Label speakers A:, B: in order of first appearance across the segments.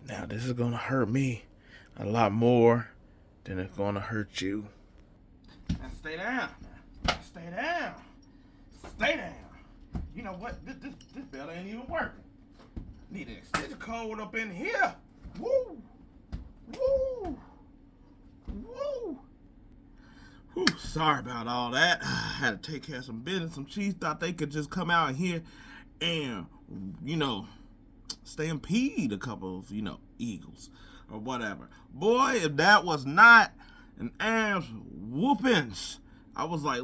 A: Now, this is going to hurt me a lot more than it's going to hurt you. Now, stay down. Stay down. Stay down. You know what? This belt ain't even working. Need an extension cord up in here. Woo! Woo! Woo! Whew, sorry about all that. I had to take care of some business. Some chiefs thought they could just come out here and, stampede a couple of, Eagles or whatever. Boy, if that was not an ass whoopings. I was like,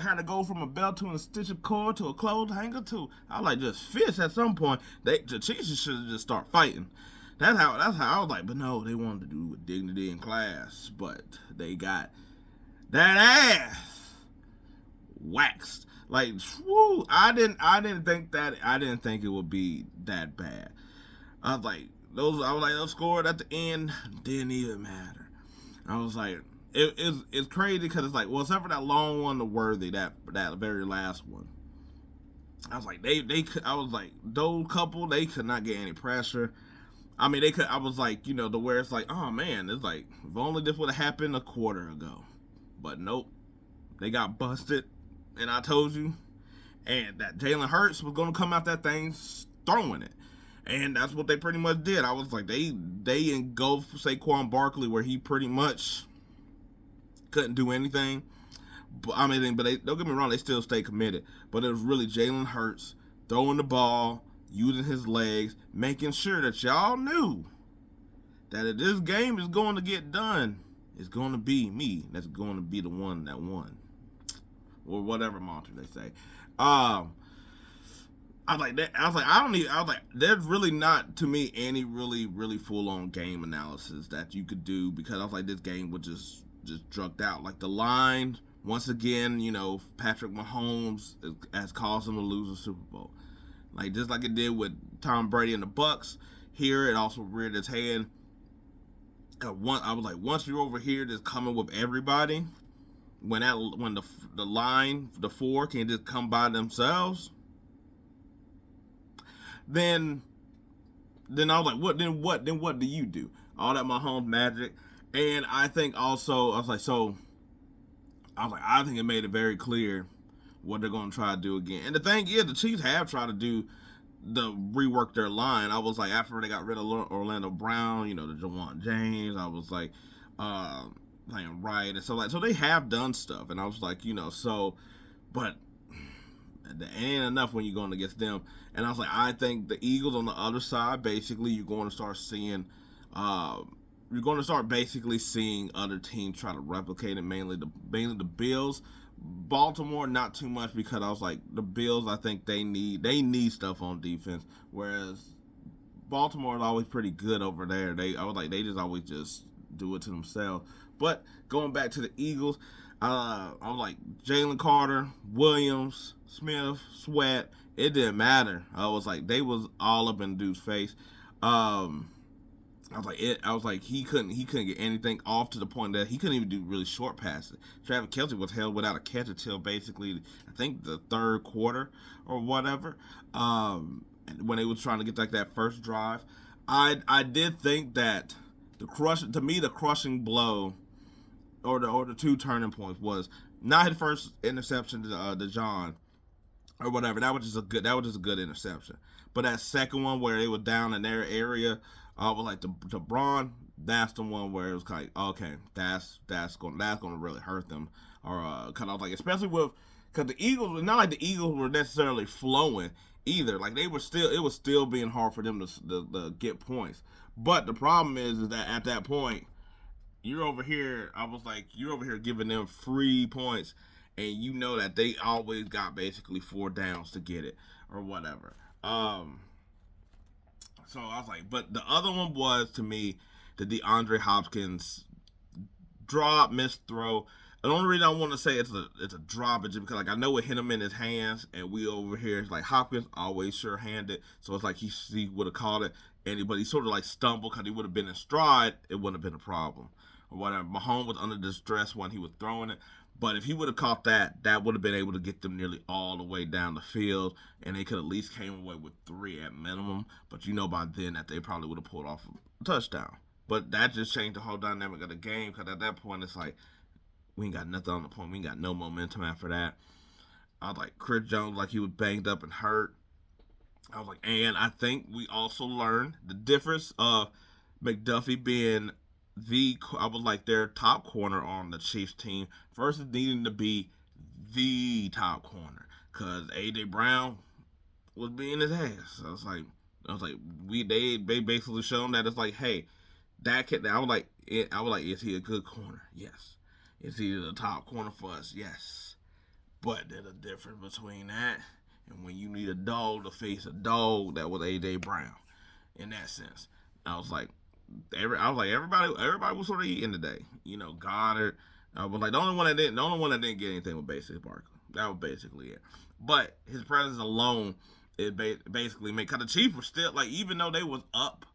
A: had to go from a belt to a stitch of cord to a clothes hanger to, I was like, just fists at some point. The Chiefs should have just start fighting. That's how I was like, but no, they wanted to do it with dignity and class, but they got that ass waxed. Like, whoo, I didn't think it would be that bad. I was like, those scored at the end didn't even matter. I was like, it's crazy because it's like, well, except for that long one, the Worthy, that very last one. I was like, those couple, they could not get any pressure. I mean, they could. I was like, the where it's like, oh man, it's like, if only this would have happened a quarter ago. But nope, they got busted, and I told you, and that Jalen Hurts was gonna come out that thing throwing it, and that's what they pretty much did. I was like, they engulfed Saquon Barkley where he pretty much couldn't do anything. But don't get me wrong, they still stay committed. But it was really Jalen Hurts throwing the ball, using his legs, making sure that y'all knew that if this game is going to get done, it's going to be me that's going to be the one that won, or whatever mantra they say. I was like, there's really not, to me, any really full on game analysis that you could do, because I was like, this game would just drugged out. Like, the line, once again, Patrick Mahomes has caused him to lose the Super Bowl. Like, just like it did with Tom Brady and the Bucks, here it also reared its head. I was like, once you're over here just coming with everybody, when the line, the four can just come by themselves, then I was like, what do you do? All that Mahomes magic. And I think also, I think it made it very clear what they're going to try to do again. And the thing is, the Chiefs have tried to rework their line. I was like, after they got rid of Orlando Brown, the Jawan James, I was like, playing right. And so they have done stuff. And I was like, but that ain't enough when you're going against them. And I was like, I think the Eagles on the other side, basically, you're going to start seeing, seeing other teams try to replicate it, mainly the Bills. Baltimore, not too much, because I was like, the Bills, I think they need stuff on defense, whereas Baltimore is always pretty good over there. I was like, they just always just do it to themselves. But going back to the Eagles, I was like, Jalen Carter, Williams, Smith, Sweat, it didn't matter. I was like, they was all up in dude's face. I was like, he couldn't get anything off, to the point that he couldn't even do really short passes. Travis Kelce was held without a catch until basically, I think, the third quarter or whatever. When they was trying to get like that first drive, I did think that the crushing blow, or the two turning points, was not his first interception to John or whatever. That was just a good interception. But that second one where they were down in their area, was like to Braun. That's the one where it was like, okay, that's going to really hurt them. Or kind of like, especially because the Eagles, not like the Eagles were necessarily flowing either. Like, it was still being hard for them to get points. But the problem is that at that point, you're over here. I was like, you're over here giving them free points, and you know that they always got basically 4 downs to get it or whatever. So I was like, but the other one was, to me, the DeAndre Hopkins drop, missed throw. The only reason I want to say it's a drop is because, like, I know it hit him in his hands, and we over here, like, Hopkins always sure-handed, so it's like he would have caught it, but he sort of like stumbled, because he would have been in stride, it wouldn't have been a problem or whatever. Mahomes was under distress when he was throwing it, But if he would have caught that, that would have been able to get them nearly all the way down the field, and they could at least came away with 3 at minimum. But you know by then that they probably would have pulled off a touchdown. But that just changed the whole dynamic of the game because at that point it's like we ain't got nothing on the point. We ain't got no momentum after that. I was like Chris Jones, like he was banged up and hurt. I was like, and I think we also learned the difference of McDuffie being I was like their top corner on the Chiefs team versus needing to be the top corner because AJ Brown was being his ass. I was like, they basically shown that it's like, hey, that kid. I was like, is he a good corner? Yes. Is he the top corner for us? Yes. But there's a difference between that and when you need a dog to face a dog that was AJ Brown. In that sense, I was like, everybody was sort of eating today. You know, Goddard. I was like the only one that didn't get anything was basically Barkley. That was basically it. But his presence alone, it basically made because the Chiefs were still like even though they was up,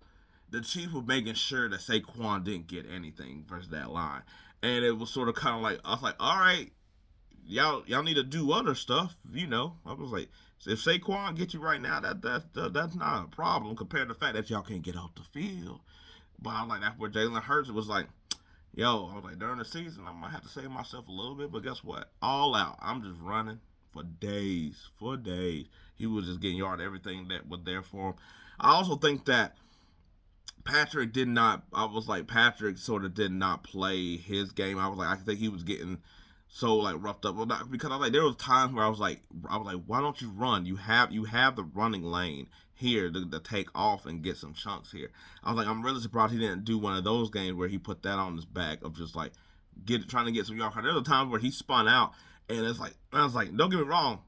A: the Chiefs were making sure that Saquon didn't get anything versus that line, and it was sort of kind of like I was like, all right, y'all need to do other stuff. You know, I was like, if Saquon get you right now, that's not a problem compared to the fact that y'all can't get off the field. But I was like, that's where Jalen Hurts was like, yo, I was like, during the season, I might have to save myself a little bit, but guess what? All out. I'm just running for days. For days. He was just getting yard everything that was there for him. I also think that Patrick did not, I was like, Patrick sort of did not play his game. I was like, I think he was getting so like roughed up. Well, not, because I was like, there was times where I was like, why don't you run? You have the running lane here to take off and get some chunks here. I was like, I'm really surprised he didn't do one of those games where he put that on his back of just like trying to get some yards. There were times where he spun out and it's like I was like, don't get me wrong,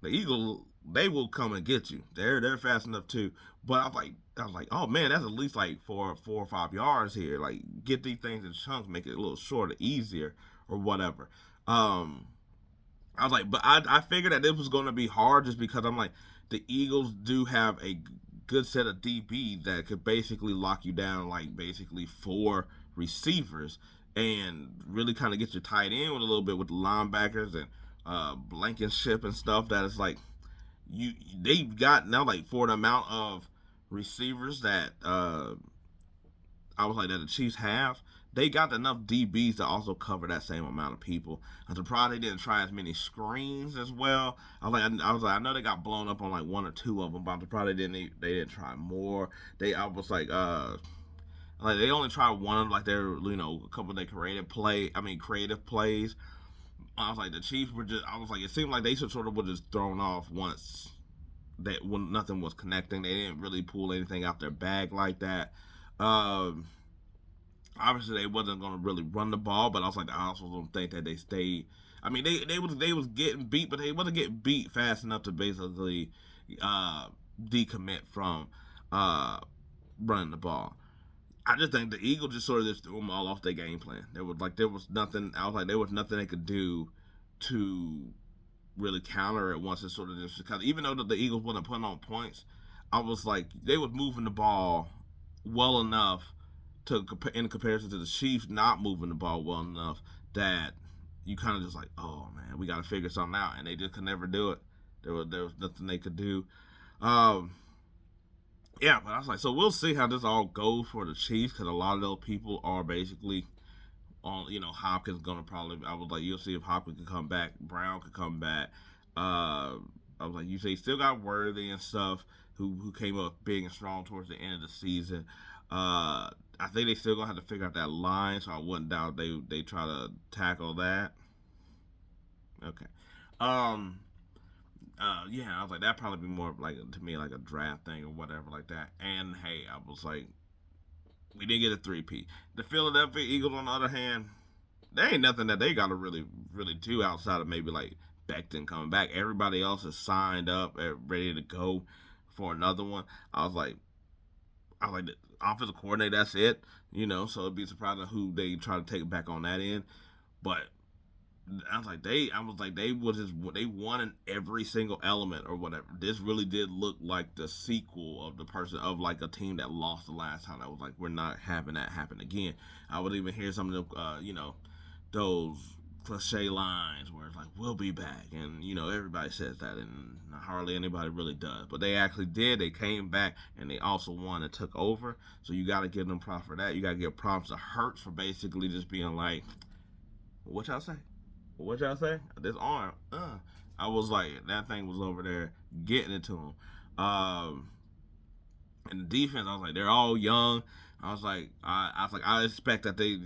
A: the Eagles they will come and get you. They're fast enough too. But I was like, oh man, that's at least like four or 5 yards here. Like get these things in chunks, make it a little shorter, easier, or whatever. Um, I was like, but I figured that this was going to be hard just because I'm like, the Eagles do have a good set of DB that could basically lock you down, like basically 4 receivers, and really kind of get you tight in with a little bit with the linebackers and Blankenship and stuff. That is like they've got now like for the amount of receivers that I was like that the Chiefs have. They got enough DBs to also cover that same amount of people. I'm surprised they didn't try as many screens as well. I was like, I know they got blown up on like 1 or 2 of them, but I'm surprised they didn't try more. I was like they only tried one like they're a couple of their creative plays. I was like the Chiefs were just I was like it seemed like they sort of were just thrown off once that when nothing was connecting. They didn't really pull anything out their bag like that. Obviously they wasn't going to really run the ball, but I was like, I also don't think that they stayed. I mean, they was getting beat, but they wasn't getting beat fast enough to basically decommit from running the ball. I just think the Eagles just sort of just threw them all off their game plan. There was nothing. I was like, there was nothing they could do to really counter it once it sort of just because even though the Eagles wasn't putting on points, I was like they was moving the ball well enough in comparison to the Chiefs not moving the ball well enough that you kind of just like, oh man, we got to figure something out, and they just could never do it. There was nothing they could do. Yeah, but I was like, so we'll see how this all goes for the Chiefs because a lot of those people are basically on. Hopkins gonna probably. I was like, you'll see if Hopkins can come back, Brown could come back. I was like, you say still got Worthy and stuff who came up big and strong towards the end of the season. I think they still gonna have to figure out that line, so I wouldn't doubt they try to tackle that. Okay. Um. Yeah, I was like that probably be more like to me like a draft thing or whatever like that. And hey, I was like, we didn't get a 3P. The Philadelphia Eagles, on the other hand, there ain't nothing that they gotta really do outside of maybe like Becton coming back. Everybody else is signed up, ready to go for another one. I was like the offensive coordinator. That's it. So it'd be surprising who they try to take back on that end. But I was like they won in every single element or whatever. This really did look like the sequel of the person of like a team that lost the last time. I was like, we're not having that happen again. I would even hear some of them, those cliche lines where it's like, we'll be back. And, everybody says that, and hardly anybody really does. But they actually did. They came back, and they also won and took over. So you got to give them props for that. You got to give props to Hurts for basically just being like, what y'all say? What y'all say? This arm. I was like, that thing was over there getting it to him. And the defense, I was like, they're all young. I expect that they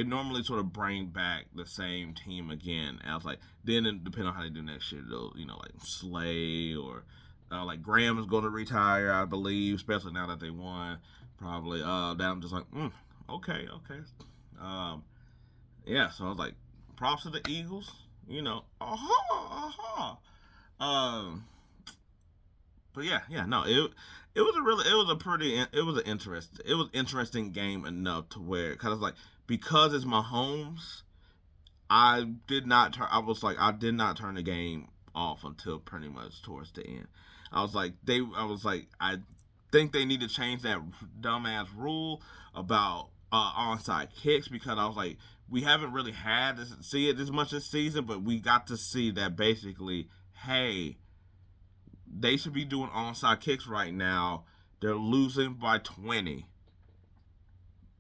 A: normally sort of bring back the same team again. And I was like, then depending on how they do next year, they'll, like Slay or like Graham is going to retire, I believe, especially now that they won. Probably. That I'm just like, okay. Yeah. So I was like, props to the Eagles. Um, but yeah, no, it was an interesting game enough to where kind of like because it's Mahomes, I did not turn the game off until pretty much towards the end. I think they need to change that dumbass rule about onside kicks because I was like, we haven't really had to see it this much this season, but we got to see that basically, hey, they should be doing onside kicks right now. They're losing by 20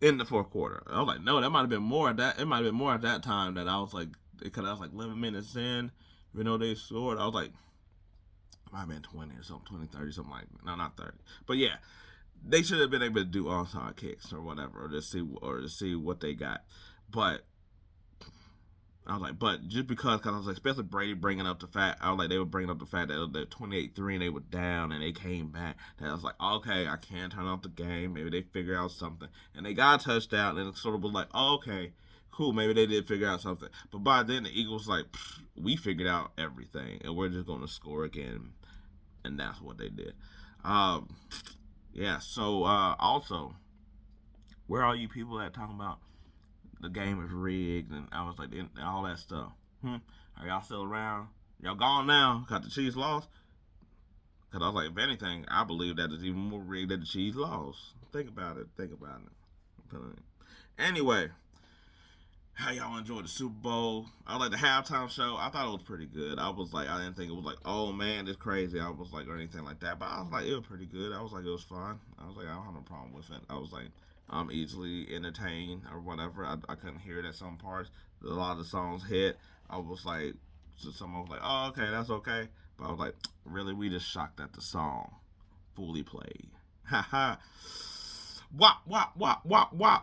A: in the fourth quarter. I was like, no, that might have been more at that. It might have been more at that time that I was like, because I was like 11 minutes in, even though they scored. I was like, it might have been 20 or something, 20, 30, something like that. No, not 30. But yeah, they should have been able to do onside kicks or whatever, or to see what they got. But I was like, but just because I was like, especially Brady bringing up the fact, I was like, they were bringing up the fact that they're 28-3 and they were down and they came back. That I was like, okay, I can't turn off the game. Maybe they figure out something. And they got a touchdown and it sort of was like, oh, okay, cool. Maybe they did figure out something. But by then, the Eagles like, we figured out everything and we're just going to score again. And that's what they did. Yeah, so also, where are you people that talking about the game is rigged and I was like all that stuff? Are y'all still around? Y'all gone now? Cause the Chiefs lost. Cause I was like, if anything, I believe that it's even more rigged that the Chiefs lost. Think about it. Anyway, how y'all enjoyed the Super Bowl? I like the halftime show. I thought it was pretty good. I was like, I didn't think it was like, oh man, it's crazy. I was like, or anything like that. But I was like, it was pretty good. I was like, it was fun. I was like, I don't have no problem with it. I was like, I'm easily entertained or whatever. I couldn't hear it at some parts. A lot of the songs hit. I was like, so someone was like, oh, okay, that's okay. But I was like, really, we just shocked that the song fully played. Ha ha. Wop, wop, wop, wop, wop.